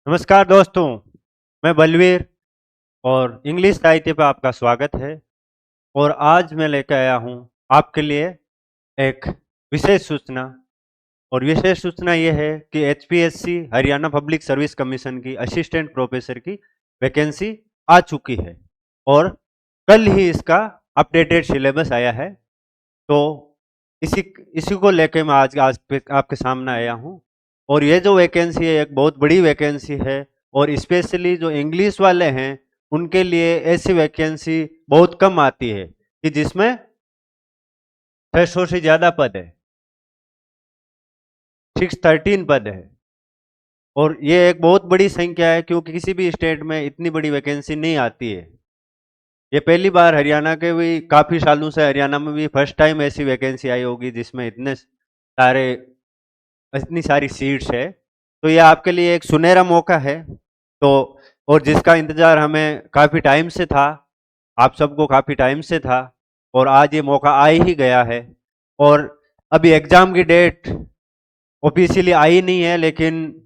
नमस्कार दोस्तों, मैं बलवीर और इंग्लिश साहित्य पर आपका स्वागत है। और आज मैं लेकर आया हूँ आपके लिए एक विशेष सूचना। और विशेष सूचना ये है कि HPSC Haryana public service commission की असिस्टेंट प्रोफेसर की वैकेंसी आ चुकी है और कल ही इसका अपडेटेड सिलेबस आया है। तो इसी इसी को लेके मैं आज आपके सामने आया हूँ। और ये जो वैकेंसी है एक बहुत बड़ी वैकेंसी है और स्पेशली जो इंग्लिश वाले हैं उनके लिए ऐसी वैकेंसी बहुत कम आती है कि जिसमें 600 से ज़्यादा पद है, 613 पद है। और ये एक बहुत बड़ी संख्या है क्योंकि किसी भी स्टेट में इतनी बड़ी वैकेंसी नहीं आती है। ये पहली बार हरियाणा के भी काफ़ी सालों से हरियाणा में भी फर्स्ट टाइम ऐसी वैकेंसी आई होगी जिसमें इतनी सारी सीट्स है। तो ये आपके लिए एक सुनहरा मौका है। तो और जिसका इंतजार हमें काफ़ी टाइम से था, आप सबको काफ़ी टाइम से था और आज ये मौका आ ही गया है। और अभी एग्ज़ाम की डेट ऑफिशियली आई नहीं है, लेकिन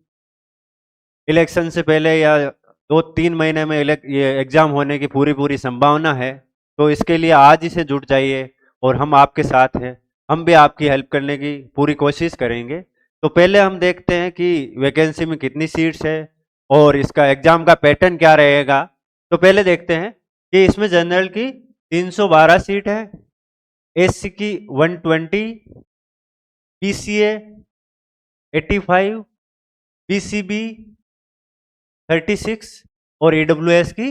इलेक्शन से पहले या 2-3 महीने में ये एग्ज़ाम होने की पूरी पूरी संभावना है। तो इसके लिए आज ही से जुट जाइए और हम आपके साथ हैं। हम भी आपकी हेल्प करने की पूरी कोशिश करेंगे। तो पहले हम देखते हैं कि वैकेंसी में कितनी सीट्स है और इसका एग्ज़ाम का पैटर्न क्या रहेगा। तो पहले देखते हैं कि इसमें जनरल की 312 सीट है, एससी की 120, पीसीए 85, पीसीबी 36 और ईडब्ल्यूएस की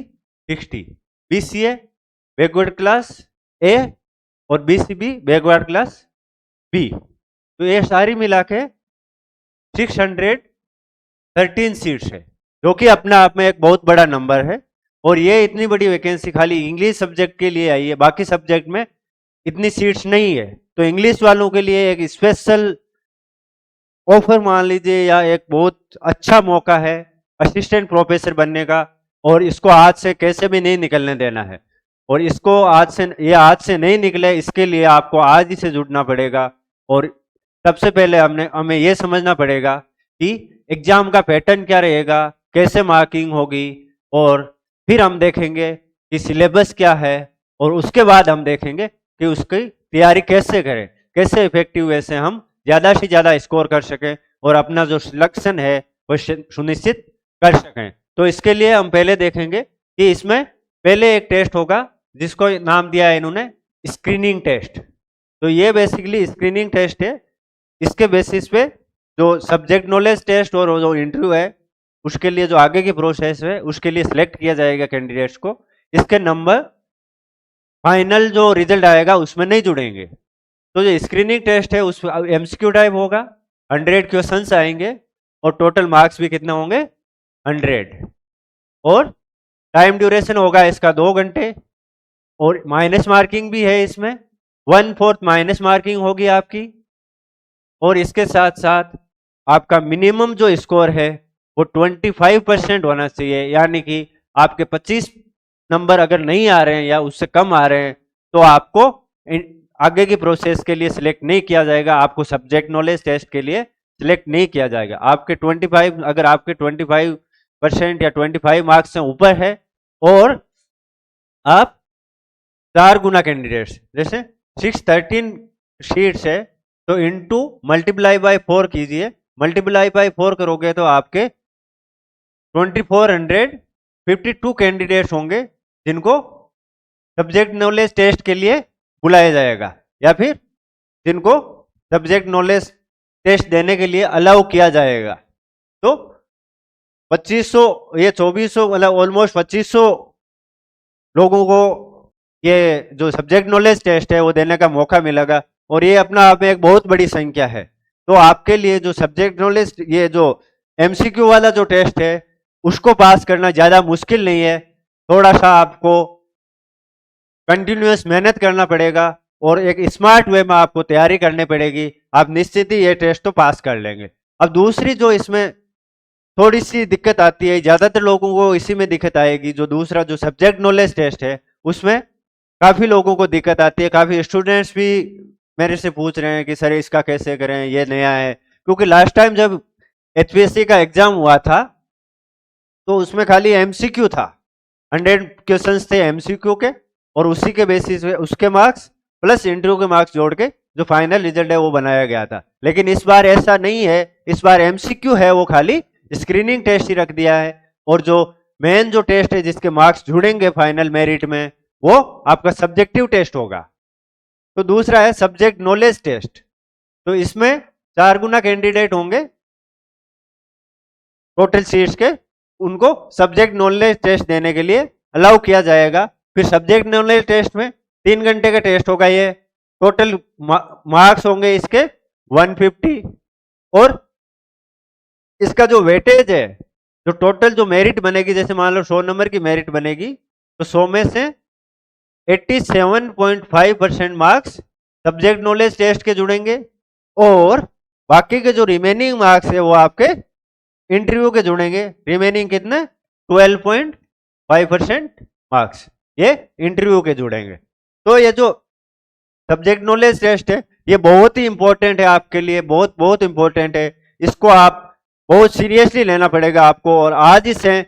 60। बीसीए बैकवर्ड क्लास ए और बीसीबी बैकवर्ड क्लास बी। तो ये सारी मिला के 613 सीट्स है, जो कि अपने आप में एक बहुत बड़ा नंबर है। और ये इतनी बड़ी वैकेंसी खाली इंग्लिश सब्जेक्ट के लिए आई है, बाकी सब्जेक्ट में इतनी सीट्स नहीं है। तो इंग्लिश वालों के लिए एक स्पेशल ऑफर मान लीजिए या एक बहुत अच्छा मौका है असिस्टेंट प्रोफेसर बनने का। और इसको आज से कैसे भी नहीं निकलने देना है। और इसको आज से नहीं निकले, इसके लिए आपको आज ही से जुटना पड़ेगा। और सबसे पहले हमें यह समझना पड़ेगा कि एग्जाम का पैटर्न क्या रहेगा, कैसे मार्किंग होगी, और फिर हम देखेंगे कि सिलेबस क्या है। और उसके बाद हम देखेंगे कि उसकी तैयारी कैसे करें, कैसे इफेक्टिव वे से हम ज़्यादा से ज़्यादा स्कोर कर सकें और अपना जो सिलेक्शन है वो सुनिश्चित कर सकें। तो इसके लिए हम पहले देखेंगे कि इसमें पहले एक टेस्ट होगा जिसको नाम दिया है इन्होंने स्क्रीनिंग टेस्ट। तो ये बेसिकली स्क्रीनिंग टेस्ट है। इसके बेसिस पे जो सब्जेक्ट नॉलेज टेस्ट और जो इंटरव्यू है उसके लिए जो आगे की प्रोसेस है उसके लिए सिलेक्ट किया जाएगा कैंडिडेट्स को। इसके नंबर फाइनल जो रिजल्ट आएगा उसमें नहीं जुड़ेंगे। तो जो स्क्रीनिंग टेस्ट है उस एमसीक्यू टाइप होगा, 100 क्वेश्चंस आएंगे और टोटल मार्क्स भी कितने होंगे, 100। और टाइम ड्यूरेशन होगा इसका 2 घंटे। और माइनस मार्किंग भी है इसमें, 1/4 माइनस मार्किंग होगी आपकी। और इसके साथ साथ आपका मिनिमम जो स्कोर है वो 25% होना चाहिए, यानी कि आपके 25 नंबर अगर नहीं आ रहे हैं या उससे कम आ रहे हैं तो आपको आगे की प्रोसेस के लिए सिलेक्ट नहीं किया जाएगा, आपको सब्जेक्ट नॉलेज टेस्ट के लिए सिलेक्ट नहीं किया जाएगा। आपके 25 अगर आपके 25% या 25 मार्क्स से ऊपर है और आप 4 गुना कैंडिडेट्स, जैसे 613 शीट्स है तो इनटू मल्टीप्लाई बाय 4 कीजिए। मल्टीप्लाई बाय 4 करोगे तो आपके 2452 कैंडिडेट्स होंगे जिनको सब्जेक्ट नॉलेज टेस्ट के लिए बुलाया जाएगा या फिर जिनको सब्जेक्ट नॉलेज टेस्ट देने के लिए अलाउ किया जाएगा। तो 2500 ये 2400 मतलब ऑलमोस्ट 2500 लोगों को ये जो सब्जेक्ट नॉलेज टेस्ट है वो देने का मौका मिलेगा। और ये अपना आप में एक बहुत बड़ी संख्या है। तो आपके लिए जो सब्जेक्ट नॉलेज ये जो एमसीक्यू वाला जो टेस्ट है उसको पास करना ज़्यादा मुश्किल नहीं है। थोड़ा सा आपको कंटिन्यूअस मेहनत करना पड़ेगा और एक स्मार्ट वे में आपको तैयारी करनी पड़ेगी। आप निश्चित ही ये टेस्ट तो पास कर लेंगे। अब दूसरी जो इसमें थोड़ी सी दिक्कत आती है, ज़्यादातर लोगों को इसी में दिक्कत आएगी, जो दूसरा जो सब्जेक्ट नॉलेज टेस्ट है उसमें काफ़ी लोगों को दिक्कत आती है। काफ़ी स्टूडेंट्स भी मेरे से पूछ रहे हैं कि सर इसका कैसे करें, ये नया है। क्योंकि लास्ट टाइम जब एचपीएससी का एग्ज़ाम हुआ था तो उसमें खाली एमसीक्यू था, 100 क्वेश्चंस थे एमसीक्यू के, और उसी के बेसिस पे उसके मार्क्स प्लस इंटरव्यू के मार्क्स जोड़ के जो फाइनल रिजल्ट है वो बनाया गया था। लेकिन इस बार ऐसा नहीं है, इस बार एमसीक्यू है वो खाली स्क्रीनिंग टेस्ट ही रख दिया है, और जो मेन जो टेस्ट है जिसके मार्क्स जुड़ेंगे फाइनल मेरिट में वो आपका सब्जेक्टिव टेस्ट होगा। तो दूसरा है सब्जेक्ट नॉलेज टेस्ट। तो इसमें 4 गुना कैंडिडेट होंगे टोटल सीट्स के, उनको सब्जेक्ट नॉलेज टेस्ट देने के लिए अलाउ किया जाएगा। फिर सब्जेक्ट नॉलेज टेस्ट में 3 घंटे का टेस्ट होगा, ये टोटल मार्क्स होंगे इसके 150, और इसका जो वेटेज है, जो टोटल जो मेरिट बनेगी, जैसे मान लो 100 नंबर की मेरिट बनेगी, तो 100 में से 87.5% मार्क्स सब्जेक्ट नॉलेज टेस्ट के जुड़ेंगे, और बाकी के जो रिमेनिंग मार्क्स है वो आपके इंटरव्यू के जुड़ेंगे। रिमेनिंग कितने? 12.5% मार्क्स ये इंटरव्यू के जुड़ेंगे। तो ये जो सब्जेक्ट नॉलेज टेस्ट है ये बहुत ही इंपॉर्टेंट है आपके लिए, बहुत बहुत इंपॉर्टेंट है। इसको आप बहुत सीरियसली लेना पड़ेगा आपको, और आज इसे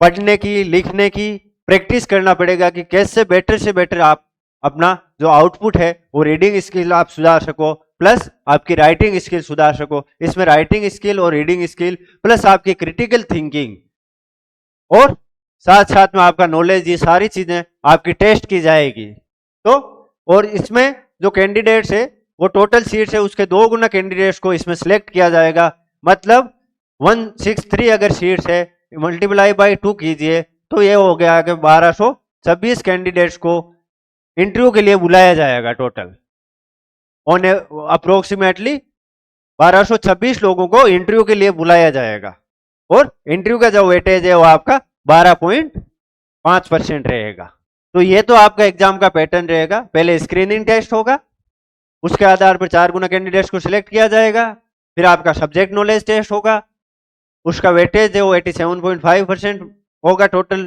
पढ़ने की, लिखने की प्रैक्टिस करना पड़ेगा कि कैसे बेटर से बेटर आप अपना जो आउटपुट है वो रीडिंग स्किल आप सुधार सको, प्लस आपकी राइटिंग स्किल सुधार सको। इसमें राइटिंग स्किल और रीडिंग स्किल प्लस आपकी क्रिटिकल थिंकिंग और साथ साथ में आपका नॉलेज, ये सारी चीजें आपकी टेस्ट की जाएगी। तो और इसमें जो कैंडिडेट्स है वो टोटल सीट्स है उसके 2 गुना कैंडिडेट्स को इसमें सिलेक्ट किया जाएगा। मतलब 163 अगर सीट्स है, मल्टीप्लाई बाई 2 कीजिए तो ये हो गया कि 1226 कैंडिडेट्स को इंटरव्यू के लिए बुलाया जाएगा। टोटल ऑन अप्रोक्सीमेटली 1226 लोगों को इंटरव्यू के लिए बुलाया जाएगा, और इंटरव्यू का जो वेटेज है वो आपका 12.5% रहेगा। तो ये तो आपका एग्जाम का पैटर्न रहेगा। पहले स्क्रीनिंग टेस्ट होगा, उसके आधार पर 4 गुना कैंडिडेट्स को सिलेक्ट किया जाएगा। फिर आपका सब्जेक्ट नॉलेज टेस्ट होगा, उसका वेटेज है वो 87.5% होगा टोटल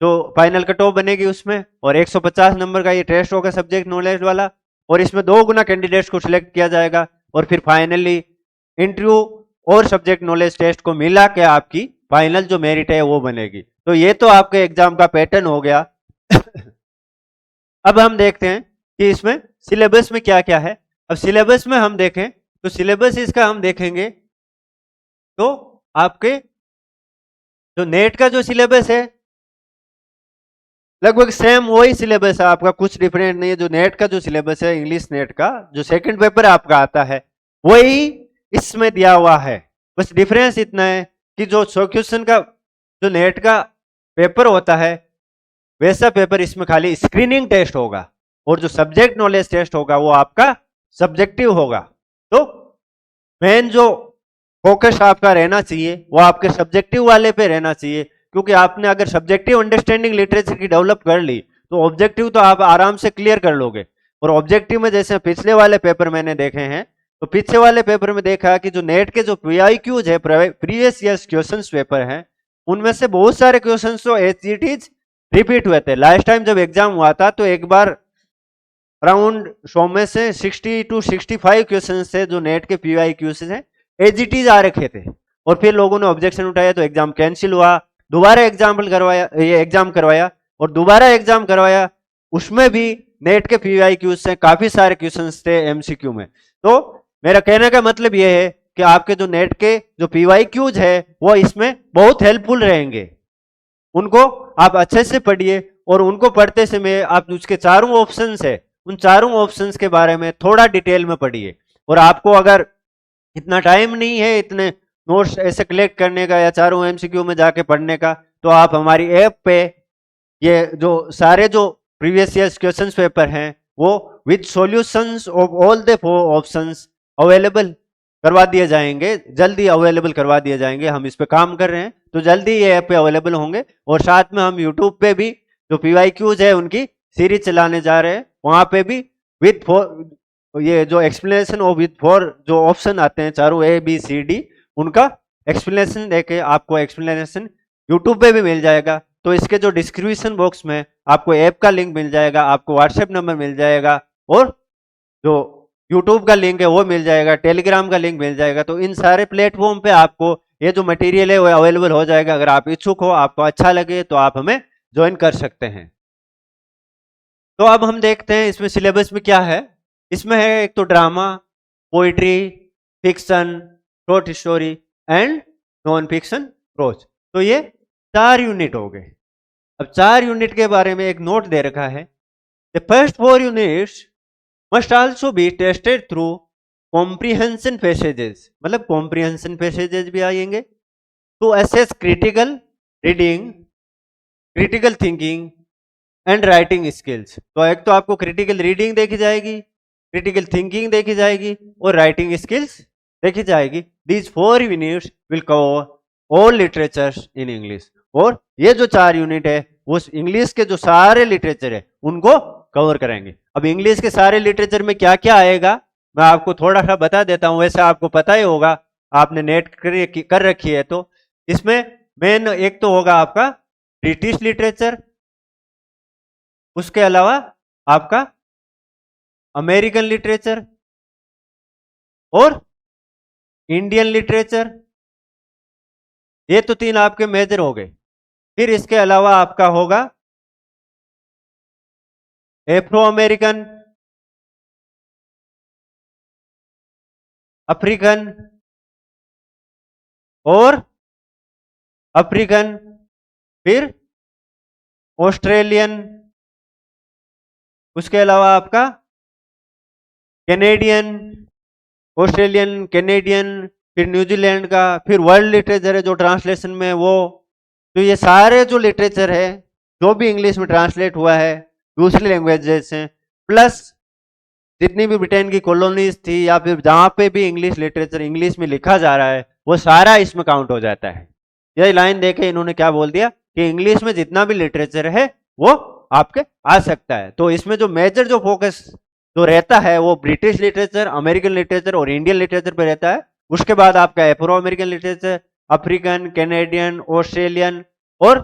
जो फाइनल कट ऑफ बनेगी उसमें, और 150 नंबर का ये टेस्ट होगा सब्जेक्ट नॉलेज वाला, और इसमें 2 गुना कैंडिडेट्स को सिलेक्ट किया जाएगा। और फिर फाइनली इंटरव्यू और सब्जेक्ट नॉलेज टेस्ट को मिला के आपकी फाइनल जो मेरिट है वो बनेगी। तो ये तो आपके एग्जाम का पैटर्न हो गया। अब हम देखते हैं कि इसमें सिलेबस में क्या क्या है। अब सिलेबस में हम देखें तो सिलेबस इसका हम देखेंगे तो आपके जो नेट का जो सिलेबस है लगभग सेम वही सिलेबस है आपका, कुछ डिफरेंट नहीं है। जो नेट का जो सिलेबस है, इंग्लिश नेट का जो सेकंड पेपर आपका आता है वही इसमें दिया हुआ है। बस डिफरेंस इतना है कि जो 100 क्वेश्चन का जो नेट का पेपर होता है वैसा पेपर इसमें खाली स्क्रीनिंग टेस्ट होगा, और जो सब्जेक्ट नॉलेज टेस्ट होगा वो आपका सब्जेक्टिव होगा। तो मेन जो फोकस आपका रहना चाहिए वो आपके सब्जेक्टिव वाले पे रहना चाहिए, क्योंकि आपने अगर सब्जेक्टिव अंडरस्टैंडिंग लिटरेचर की डेवलप कर ली तो ऑब्जेक्टिव तो आप आराम से क्लियर कर लोगे। और ऑब्जेक्टिव में जैसे पिछले वाले पेपर मैंने देखे हैं, तो पीछे वाले पेपर में देखा कि जो नेट के जो PIQs है, प्रीवियस ईयर्स क्वेश्चंस पेपर हैं, उनमें से बहुत सारे क्वेश्चंस तो एज इट इज रिपीट हुए थे। लास्ट टाइम जब एग्जाम हुआ था तो एक बार अराउंड 100 में से 60 to 65 क्वेश्चन थे जो नेट के PIQs हैं, एज इट इज आ रखे थे, और फिर लोगों ने ऑब्जेक्शन उठाया तो एग्जाम कैंसिल हुआ। दोबारा एग्जाम करवाया और दोबारा एग्जाम करवाया, उसमें भी नेट के PIQs से काफी सारे क्वेश्चंस थे MCQ में। तो मेरा कहने का मतलब यह है कि आपके जो नेट के जो PIQs है वो इसमें बहुत हेल्पफुल रहेंगे। उनको आप अच्छे से पढ़िए, और उनको पढ़ते समय आप उसके चारों ऑप्शंस है उन चारों ऑप्शंस के बारे में थोड़ा डिटेल में पढ़िए। और आपको अगर इतना टाइम नहीं है इतने नोट्स ऐसे कलेक्ट करने का या चारों MCQ में जाके पढ़ने का, तो आप हमारी ऐप पे ये जो सारे जो प्रीवियस ईयर्स क्वेश्चंस पेपर हैं वो with solutions of all the 4 options available करवा दिए जाएंगे, जल्दी अवेलेबल करवा दिए जाएंगे। हम इस पे काम कर रहे हैं, तो जल्दी ये ऐप पे अवेलेबल होंगे। और साथ में हम यूट्यूब पे भी जो PIQs है उनकी सीरीज चलाने जा रहे हैं, वहां पे भी विद 4 ये जो एक्सप्लेनेशन और विद 4 जो ऑप्शन आते हैं चारों ABCD, उनका एक्सप्लेनेशन देके आपको एक्सप्लेनेशन यूट्यूब पे भी मिल जाएगा। तो इसके जो डिस्क्रिप्शन बॉक्स में आपको ऐप का लिंक मिल जाएगा, आपको व्हाट्सएप नंबर मिल जाएगा, और जो यूट्यूब का लिंक है वो मिल जाएगा, टेलीग्राम का लिंक मिल जाएगा। तो इन सारे प्लेटफॉर्म पे आपको ये जो मटेरियल है वो अवेलेबल हो जाएगा। अगर आप इच्छुक हो, आपको अच्छा लगे, तो आप हमें ज्वाइन कर सकते हैं। तो अब हम देखते हैं इसमें सिलेबस में क्या है। इसमें है एक तो drama, poetry, fiction, short story and non fiction prose. तो ये 4 यूनिट हो गए। अब 4 यूनिट के बारे में एक नोट दे रखा है, the first 4 units must also be tested through comprehension passages, मतलब कॉम्प्रिहेंशन पैसेजेस भी आएंगे, to assess critical reading, critical thinking and writing skills. तो एक तो आपको क्रिटिकल रीडिंग देखी जाएगी, क्रिटिकल थिंकिंग देखी जाएगी और राइटिंग स्किल्स देखी जाएगी। These 4 units will cover all literatures in English. और ये जो 4 यूनिट है वो इंग्लिश के जो सारे लिटरेचर है उनको कवर करेंगे। अब इंग्लिश के सारे लिटरेचर में क्या क्या आएगा मैं आपको थोड़ा सा बता देता हूं। वैसे आपको पता ही होगा, आपने नेट कर रखी है। तो इसमें मेन एक तो होगा आपका ब्रिटिश लिटरेचर, उसके अलावा आपका अमेरिकन लिटरेचर और इंडियन लिटरेचर। ये तो 3 आपके मेजर हो गए। फिर इसके अलावा आपका होगा एफ्रो अमेरिकन, अफ्रीकन और अफ्रीकन, फिर ऑस्ट्रेलियन, उसके अलावा आपका कैनेडियन, ऑस्ट्रेलियन, कैनेडियन, फिर न्यूजीलैंड का, फिर वर्ल्ड लिटरेचर है जो ट्रांसलेशन में वो। तो ये सारे जो लिटरेचर है जो भी इंग्लिश में ट्रांसलेट हुआ है दूसरी लैंग्वेजेस हैं, प्लस जितनी भी ब्रिटेन की कॉलोनीज थी या फिर जहां पे भी इंग्लिश लिटरेचर इंग्लिश में लिखा जा रहा है वो सारा इसमें काउंट हो जाता है। यह लाइन देखे इन्होंने क्या बोल दिया कि इंग्लिश में जितना भी लिटरेचर है वो आपके आ सकता है। तो इसमें जो मेजर जो फोकस जो रहता है वो ब्रिटिश लिटरेचर, अमेरिकन लिटरेचर और इंडियन लिटरेचर पे रहता है। उसके बाद आपका Afro American literature, African, Canadian, Australian और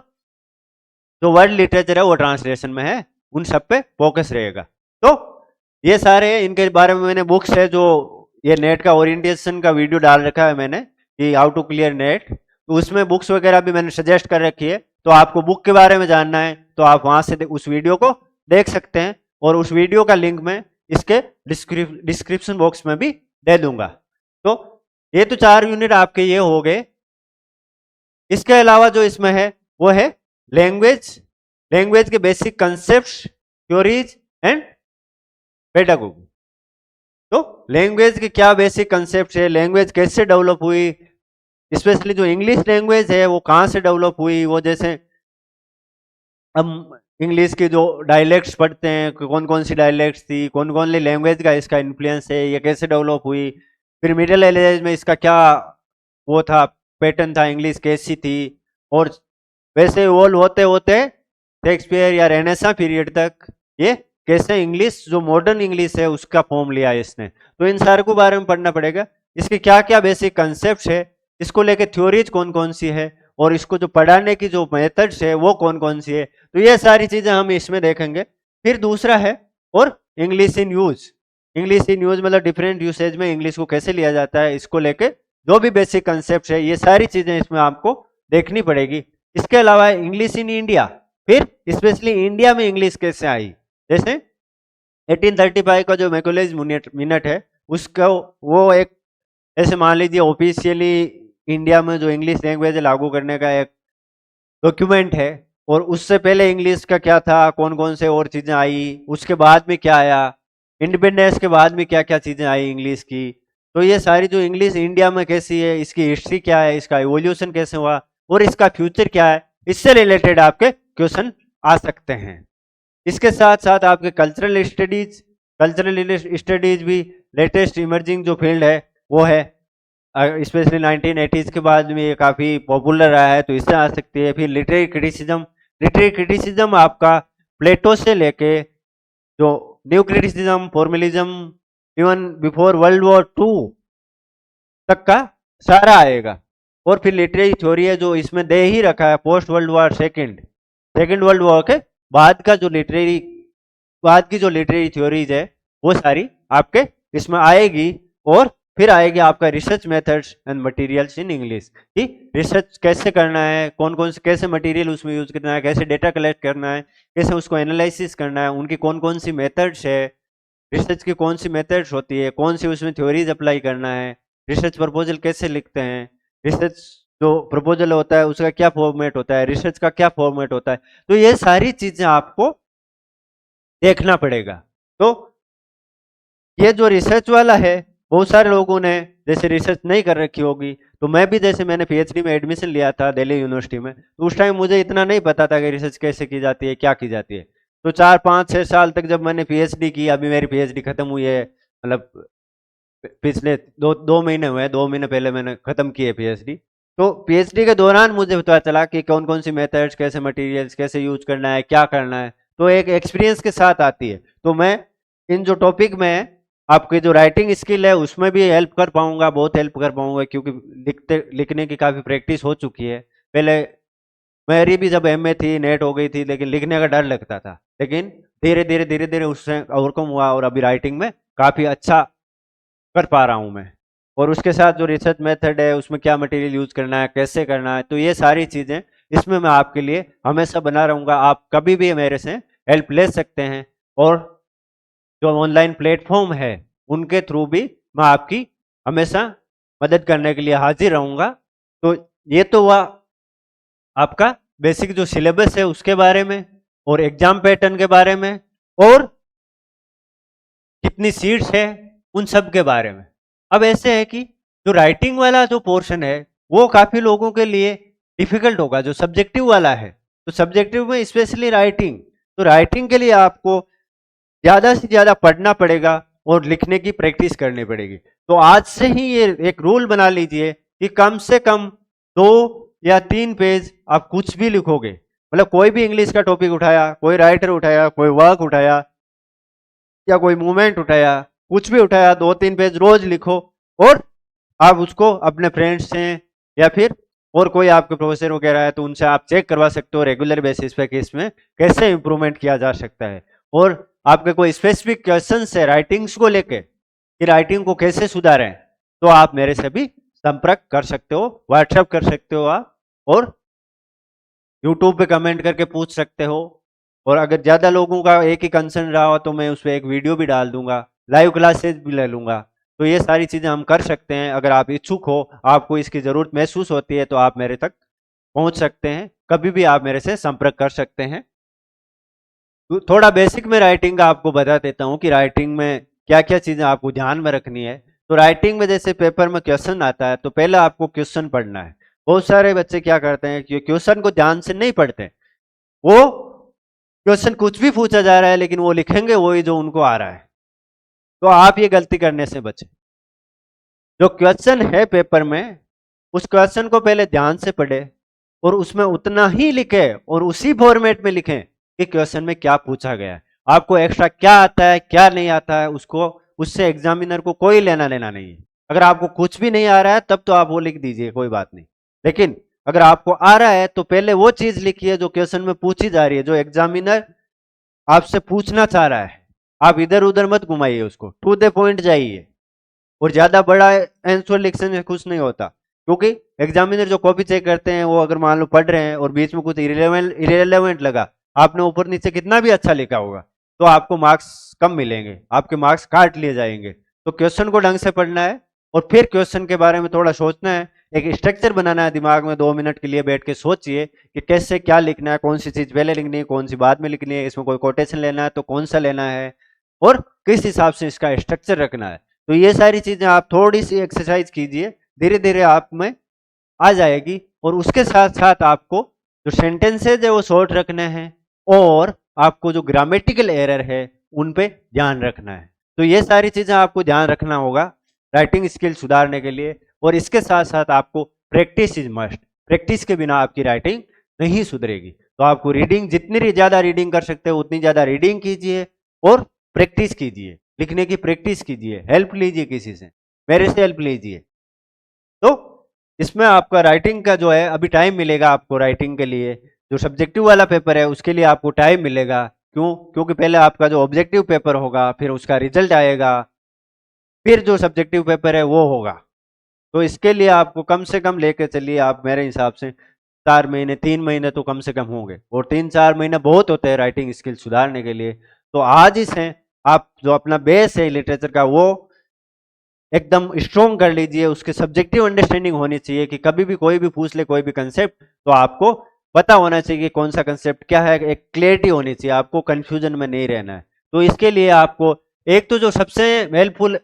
जो वर्ल्ड लिटरेचर है वो ट्रांसलेशन में है, उन सब पे फोकस रहेगा। तो ये सारे इनके बारे में मैंने बुक्स है जो ये नेट का ओरिएंटेशन का वीडियो डाल रखा है मैंने कि हाउ टू क्लियर नेट, तो उसमें बुक्स वगैरह भी मैंने सजेस्ट कर रखी है। तो आपको बुक के बारे में जानना है तो आप वहां से उस वीडियो को देख सकते हैं और उस वीडियो का लिंक मैं इसके डिस्क्रिप्शन बॉक्स में भी दे दूंगा। तो ये तो 4 यूनिट आपके ये हो गए। इसके अलावा जो इसमें है वो है लैंग्वेज, लैंग्वेज के basic concept, theories and pedagogy. तो लैंग्वेज के क्या बेसिक कंसेप्ट है, लैंग्वेज कैसे डेवलप हुई, स्पेशली जो इंग्लिश लैंग्वेज है वो कहाँ से डेवलप हुई, वो जैसे हम इंग्लिश की जो डायलेक्ट्स पढ़ते हैं कौन कौन सी डायलेक्ट्स थी, कौन कौन सी लैंग्वेज का इसका इन्फ्लुएंस है, ये कैसे डेवलप हुई। फिर मिडिल एज में इसका क्या वो था, पैटर्न था, इंग्लिश कैसी थी। और वैसे इवॉल्व होते होते शेक्सपियर या रेनेसां पीरियड तक ये कैसे इंग्लिश जो मॉडर्न इंग्लिश है उसका फॉर्म लिया है इसने। तो इन सारे को बारे में पढ़ना पड़ेगा। इसके क्या क्या बेसिक कंसेप्ट है, इसको लेके थ्योरीज कौन कौन सी है और इसको जो पढ़ाने की जो मेथड्स है वो कौन कौन सी है। तो ये सारी चीजें हम इसमें देखेंगे। फिर दूसरा है और English in use, English in use मतलब डिफरेंट यूसेज में इंग्लिश को कैसे लिया जाता है, इसको लेके जो भी बेसिक कंसेप्ट है ये सारी चीजें इसमें आपको देखनी पड़ेगी। इसके अलावा इंग्लिश इन इंडिया, फिर स्पेशली इंडिया में इंग्लिश कैसे आई। जैसे 1835 का जो मैकुलेज मिनट है उसका वो एक ऐसे मान लीजिए ऑफिशियली इंडिया में जो इंग्लिश लैंग्वेज लागू करने का एक डॉक्यूमेंट है। और उससे पहले इंग्लिश का क्या था, कौन कौन से और चीजें आई, उसके बाद में क्या आया, इंडिपेंडेंस के बाद में क्या क्या चीजें आई इंग्लिश की। तो ये सारी जो इंग्लिश इंडिया में कैसी है, इसकी हिस्ट्री क्या है, इसका इवोल्यूशन कैसे हुआ और इसका फ्यूचर क्या है, इससे रिलेटेड आपके क्वेश्चन आ सकते हैं। इसके साथ साथ आपके कल्चरल स्टडीज भी लेटेस्ट इमर्जिंग जो फील्ड है वो है, स्पेशली 1980s के बाद में ये काफ़ी पॉपुलर रहा है तो इससे आ सकती है। फिर लिटरेरी क्रिटिसिज्म आपका प्लेटो से लेके जो new criticism, formalism, even before world war 2 तक का सारा आएगा। और फिर लिटरेरी थ्योरी है जो इसमें दे ही रखा है, post world war second world war के बाद की जो लिटरेरी थ्योरीज है वो सारी आपके इसमें आएगी। और फिर आएगी आपका research methods and materials in English, कि रिसर्च कैसे करना है, कौन कौन से कैसे मटेरियल उसमें यूज करना है, कैसे डेटा कलेक्ट करना है, कैसे उसको एनालिसिस करना है, उनकी कौन कौन सी मेथड्स है, रिसर्च की कौन सी मेथड्स होती है, कौन सी उसमें थ्योरीज अप्लाई करना है, रिसर्च प्रपोजल कैसे लिखते हैं, रिसर्च जो प्रपोजल होता है उसका क्या फॉर्मेट होता है, रिसर्च का क्या फॉर्मेट होता है। तो ये सारी चीजें आपको देखना पड़ेगा। तो ये जो रिसर्च वाला है, बहुत सारे लोगों ने जैसे रिसर्च नहीं कर रखी होगी, तो मैं भी जैसे मैंने पीएचडी में एडमिशन लिया था दिल्ली यूनिवर्सिटी में, तो उस टाइम मुझे इतना नहीं पता था कि रिसर्च कैसे की जाती है, क्या की जाती है। तो 4 5 6 साल तक जब मैंने पीएचडी की, अभी मेरी पीएचडी खत्म हुई है, मतलब पिछले 2 महीने हुए हैं, 2 महीने पहले मैंने खत्म की है पीएचडी। तो पीएचडी के दौरान मुझे पता चला कि कौन कौन सी मेथड्स, कैसे मटेरियल्स कैसे यूज करना है, क्या करना है। तो एक एक्सपीरियंस के साथ आती है। तो मैं इन जो टॉपिक में आपकी जो राइटिंग स्किल है उसमें भी हेल्प कर पाऊंगा, बहुत हेल्प कर पाऊंगा, क्योंकि लिखने की काफ़ी प्रैक्टिस हो चुकी है। पहले मेरी भी जब एमए थी, नेट हो गई थी, लेकिन लिखने का डर लगता था, लेकिन धीरे धीरे उससे ओवरकम हुआ और अभी राइटिंग में काफ़ी अच्छा कर पा रहा हूँ मैं। और उसके साथ जो रिसर्च मेथड है उसमें क्या मटेरियल यूज करना है, कैसे करना है, तो ये सारी चीज़ें इसमें मैं आपके लिए हमेशा बना रहूँगा। आप कभी भी मेरे से हेल्प ले सकते हैं, और जो ऑनलाइन प्लेटफॉर्म है उनके थ्रू भी मैं आपकी हमेशा मदद करने के लिए हाजिर रहूँगा। तो ये तो हुआ आपका बेसिक जो सिलेबस है उसके बारे में, और एग्जाम पैटर्न के बारे में, और कितनी सीट्स है उन सब के बारे में। अब ऐसे है कि जो राइटिंग वाला जो पोर्शन है वो काफी लोगों के लिए डिफिकल्ट होगा, जो सब्जेक्टिव वाला है। तो सब्जेक्टिव में स्पेशली राइटिंग, तो राइटिंग के लिए आपको ज्यादा से ज्यादा पढ़ना पड़ेगा और लिखने की प्रैक्टिस करनी पड़ेगी। तो आज से ही ये एक रूल बना लीजिए कि कम से कम 2 या 3 पेज आप कुछ भी लिखोगे, मतलब कोई भी इंग्लिश का टॉपिक उठाया, कोई राइटर उठाया, कोई वर्क उठाया, या कोई मूवमेंट उठाया, कुछ भी उठाया, 2 3 पेज रोज लिखो। और आप उसको अपने फ्रेंड्स से या फिर और कोई आपके प्रोफेसर वगैरह है तो उनसे आप चेक करवा सकते हो रेगुलर बेसिस पे कि इसमें कैसे इंप्रूवमेंट किया जा सकता है। और आपके कोई स्पेसिफिक क्वेश्चन है राइटिंग्स को लेके कि राइटिंग को कैसे सुधारें, तो आप मेरे से भी संपर्क कर सकते हो, व्हाट्सएप कर सकते हो आप, और यूट्यूब पे कमेंट करके पूछ सकते हो। और अगर ज़्यादा लोगों का एक ही कंसर्न रहा हो तो मैं उस पर एक वीडियो भी डाल दूंगा, लाइव क्लासेस भी ले लूंगा। तो ये सारी चीज़ें हम कर सकते हैं। अगर आप इच्छुक हो, आपको इसकी ज़रूरत महसूस होती है, तो आप मेरे तक पहुंच सकते हैं, कभी भी आप मेरे से संपर्क कर सकते हैं। तो थोड़ा बेसिक में राइटिंग का आपको बता देता हूँ कि राइटिंग में क्या क्या चीज़ें आपको ध्यान में रखनी है। तो राइटिंग में जैसे पेपर में क्वेश्चन आता है तो पहले आपको क्वेश्चन पढ़ना है। बहुत सारे बच्चे क्या करते हैं कि क्वेश्चन को ध्यान से नहीं पढ़ते, वो क्वेश्चन कुछ भी पूछा जा रहा है लेकिन वो लिखेंगे वही जो उनको आ रहा है। तो आप ये गलती करने से बचें। जो क्वेश्चन है पेपर में, उस क्वेश्चन को पहले ध्यान से पढ़े और उसमें उतना ही लिखे और उसी फॉर्मेट में लिखें कि क्वेश्चन में क्या पूछा गया है। आपको एक्स्ट्रा क्या आता है क्या नहीं आता है उसको, उससे एग्जामिनर को कोई लेना देना नहीं है। अगर आपको कुछ भी नहीं आ रहा है तब तो आप वो लिख दीजिए, कोई बात नहीं। लेकिन अगर आपको आ रहा है तो पहले वो चीज लिखिए जो क्वेश्चन में पूछी जा रही है, जो एग्जामिनर आपसे पूछना चाह रहा है। आप इधर उधर मत घुमाइए, उसको टू द पॉइंट जाइए। और ज्यादा बड़ा आंसर लिखने से कुछ नहीं होता, क्योंकि एग्जामिनर जो कॉपी चेक करते हैं वो अगर मान लो पढ़ रहे हैं और बीच में कुछ इरेलेवेंट लगा, आपने ऊपर नीचे कितना भी अच्छा लिखा होगा, तो आपको मार्क्स कम मिलेंगे, आपके मार्क्स काट लिए जाएंगे। तो क्वेश्चन को ढंग से पढ़ना है और फिर क्वेश्चन के बारे में थोड़ा सोचना है, एक स्ट्रक्चर बनाना है दिमाग में। 2 मिनट के लिए बैठ के सोचिए कि कैसे क्या लिखना है, कौन सी चीज पहले लिखनी है, कौन सी बाद में लिखनी है, इसमें कोई कोटेशन लेना है तो कौन सा लेना है, और किस हिसाब से इसका स्ट्रक्चर रखना है। तो ये सारी चीजें आप थोड़ी सी एक्सरसाइज कीजिए, धीरे धीरे आप में आ जाएगी। और उसके साथ साथ आपको जो सेंटेंसेज है वो शॉर्ट रखने हैं, और आपको जो ग्रामेटिकल एरर है उन पे ध्यान रखना है। तो ये सारी चीजें आपको ध्यान रखना होगा राइटिंग स्किल सुधारने के लिए। और इसके साथ साथ आपको प्रैक्टिस इज मस्ट, प्रैक्टिस के बिना आपकी राइटिंग नहीं सुधरेगी। तो आपको रीडिंग, जितनी ज्यादा रीडिंग कर सकते हो उतनी ज्यादा रीडिंग कीजिए और प्रैक्टिस कीजिए, लिखने की प्रैक्टिस कीजिए, हेल्प लीजिए किसी से, मेरे से हेल्प लीजिए। तो इसमें आपका राइटिंग का जो है अभी टाइम मिलेगा आपको राइटिंग के लिए। जो सब्जेक्टिव वाला पेपर है उसके लिए आपको टाइम मिलेगा, क्यों? क्योंकि पहले आपका जो ऑब्जेक्टिव पेपर होगा फिर उसका रिजल्ट आएगा, फिर जो सब्जेक्टिव पेपर है वो होगा। तो इसके लिए आपको कम से कम लेके चलिए, आप मेरे हिसाब से 4 महीने 3 महीने तो कम से कम होंगे, और 3-4 महीने बहुत होते हैं राइटिंग स्किल सुधारने के लिए। तो आज ही से आप जो अपना बेस है लिटरेचर का वो एकदम स्ट्रॉन्ग कर लीजिए। उसके सब्जेक्टिव अंडरस्टैंडिंग होनी चाहिए कि कभी भी कोई भी पूछ ले कोई भी कंसेप्ट तो आपको पता होना चाहिए कि कौन सा कंसेप्ट क्या है, एक क्लियरिटी होनी चाहिए, आपको कंफ्यूजन में नहीं रहना है। तो इसके लिए आपको एक तो जो सबसे हेल्पफुल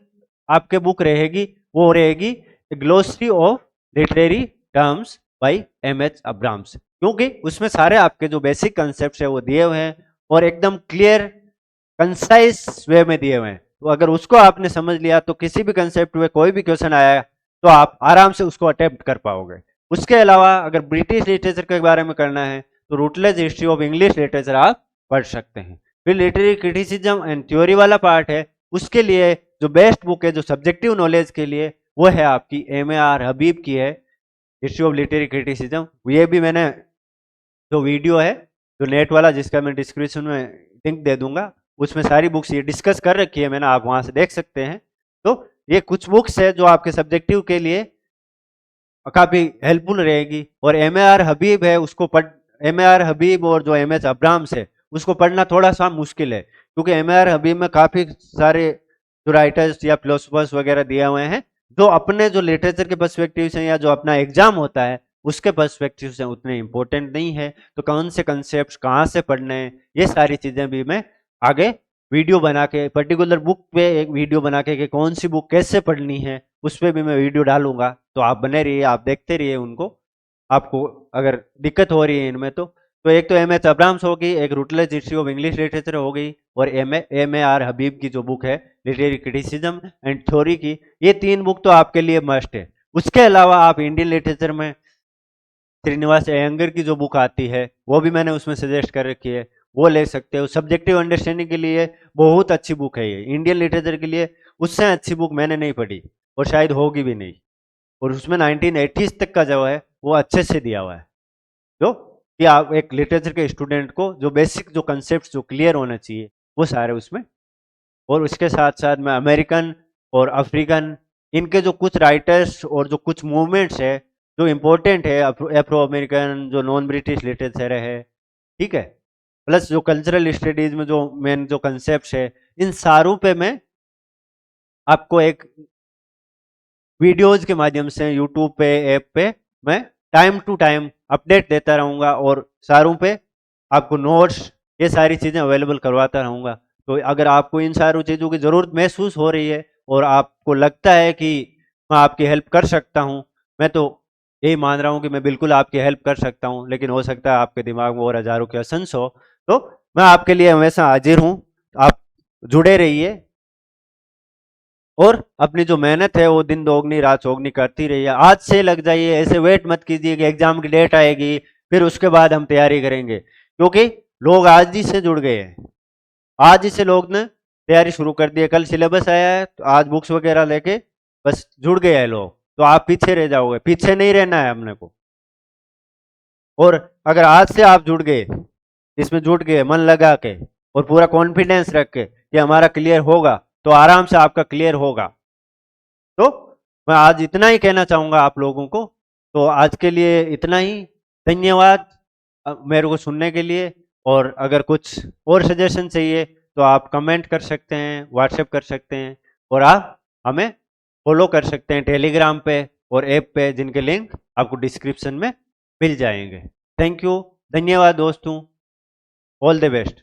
आपके बुक रहेगी वो रहेगी glossary of literary terms by M H. Abrams, क्योंकि उसमें सारे आपके जो बेसिक कंसेप्ट है वो दिए हुए हैं और एकदम क्लियर कंसाइज वे में दिए हुए हैं। तो अगर उसको आपने समझ लिया तो किसी भी कंसेप्ट में कोई भी क्वेश्चन आया तो आप आराम से उसको अटेम्प्ट कर पाओगे। उसके अलावा अगर ब्रिटिश लिटरेचर के बारे में करना है तो Rutledge history of English literature आप पढ़ सकते हैं। फिर लिटरेरी क्रिटिसिज्म एंड थ्योरी वाला पार्ट है, उसके लिए जो बेस्ट बुक है जो सब्जेक्टिव नॉलेज के लिए वो है आपकी M.A.R. हबीब की है हिस्ट्री ऑफ लिटरेरी क्रिटिसिज्म। ये भी मैंने जो वीडियो है जो नेट वाला जिसका मैं डिस्क्रिप्शन में लिंक दे दूंगा उसमें सारी बुक्स ये डिस्कस कर रखी है मैंने, आप वहां से देख सकते हैं। तो ये कुछ बुक्स है जो आपके सब्जेक्टिव के लिए काफी हेल्पफुल रहेगी। और M.A.R. हबीब है उसको पढ़ M.A.R. हबीब और जो M.H. अब्राम्स है उसको पढ़ना थोड़ा सा मुश्किल है, क्योंकि M.A.R. हबीब में काफी सारे जो राइटर्स या फिलोसफर्स वगैरह दिए हुए हैं जो अपने जो लिटरेचर के पर्सपेक्टिव से या जो अपना एग्जाम होता है उसके पर्सपेक्टिव से उतने इंपॉर्टेंट नहीं है। तो कौन से कंसेप्ट कहाँ से पढ़ने हैं ये सारी चीजें भी मैं आगे वीडियो बना के पर्टिकुलर बुक पे एक वीडियो बना के कि कौन सी बुक कैसे पढ़नी है उस पर भी मैं वीडियो डालूंगा। तो आप बने रहिए, आप देखते रहिए उनको। आपको अगर दिक्कत हो रही है इनमें तो एक तो M.H. अब्राम्स होगी, एक Rutledge history of English literature हो गई, और M.A.R. हबीब की जो बुक है लिटरेरी क्रिटिसिज्म एंड थ्योरी की, ये 3 बुक तो आपके लिए मस्ट है। उसके अलावा आप इंडियन लिटरेचर में श्रीनिवास अयंगर की जो बुक आती है वो भी मैंने उसमें सजेस्ट कर रखी है, वो ले सकते हो। सब्जेक्टिव अंडरस्टैंडिंग के लिए बहुत अच्छी बुक है ये, इंडियन लिटरेचर के लिए उससे अच्छी बुक मैंने नहीं पढ़ी और शायद होगी भी नहीं। और उसमें 1980s तक का जो है वो अच्छे से दिया हुआ है, जो कि आप एक लिटरेचर के स्टूडेंट को जो बेसिक जो कंसेप्ट जो क्लियर होना चाहिए वो सारे उसमें। और उसके साथ साथ में अमेरिकन और अफ्रीकन इनके जो कुछ राइटर्स और जो कुछ मूवमेंट्स है जो इम्पोर्टेंट है, अफ्रो अमेरिकन जो नॉन ब्रिटिश लिटरेचर है, ठीक है, प्लस जो कल्चरल स्टडीज में जो मेन जो कंसेप्ट है, इन सारों पे मैं आपको एक वीडियोज के माध्यम से यूट्यूब पे ऐप पे मैं टाइम टू टाइम अपडेट देता रहूंगा और सारों पे आपको नोट्स ये सारी चीजें अवेलेबल करवाता रहूंगा। तो अगर आपको इन सारी चीजों की जरूरत महसूस हो रही है और आपको लगता है कि मैं आपकी हेल्प कर सकता हूं, मैं तो यही मान रहा हूं कि मैं बिल्कुल आपकी हेल्प कर सकता हूं, लेकिन हो सकता है आपके दिमाग में और हजारों क्वेश्चंस हो, तो मैं आपके लिए हमेशा हाजिर हूं। आप जुड़े रहिए और अपनी जो मेहनत है वो दिन दोगुनी रात चौगुनी करती रहिए। आज से लग जाइए, ऐसे वेट मत कीजिए कि एग्जाम की डेट आएगी फिर उसके बाद हम तैयारी करेंगे, क्योंकि लोग आज ही से जुड़ गए हैं। आज ही से लोग ने तैयारी शुरू कर दी है, कल सिलेबस आया है तो आज बुक्स वगैरह लेके बस जुड़ गए हैं लोग, तो आप पीछे रह जाओगे। पीछे नहीं रहना है हमने को। और अगर आज से आप जुड़ गए, इसमें जुट गए मन लगा के और पूरा कॉन्फिडेंस रख के कि हमारा क्लियर होगा, तो आराम से आपका क्लियर होगा। तो मैं आज इतना ही कहना चाहूंगा आप लोगों को। तो आज के लिए इतना ही। धन्यवाद मेरे को सुनने के लिए। और अगर कुछ और सजेशन चाहिए तो आप कमेंट कर सकते हैं, व्हाट्सएप कर सकते हैं, और आप हमें फॉलो कर सकते हैं टेलीग्राम पे और ऐप पे, जिनके लिंक आपको डिस्क्रिप्शन में मिल जाएंगे। थैंक यू, धन्यवाद दोस्तों, ऑल द बेस्ट।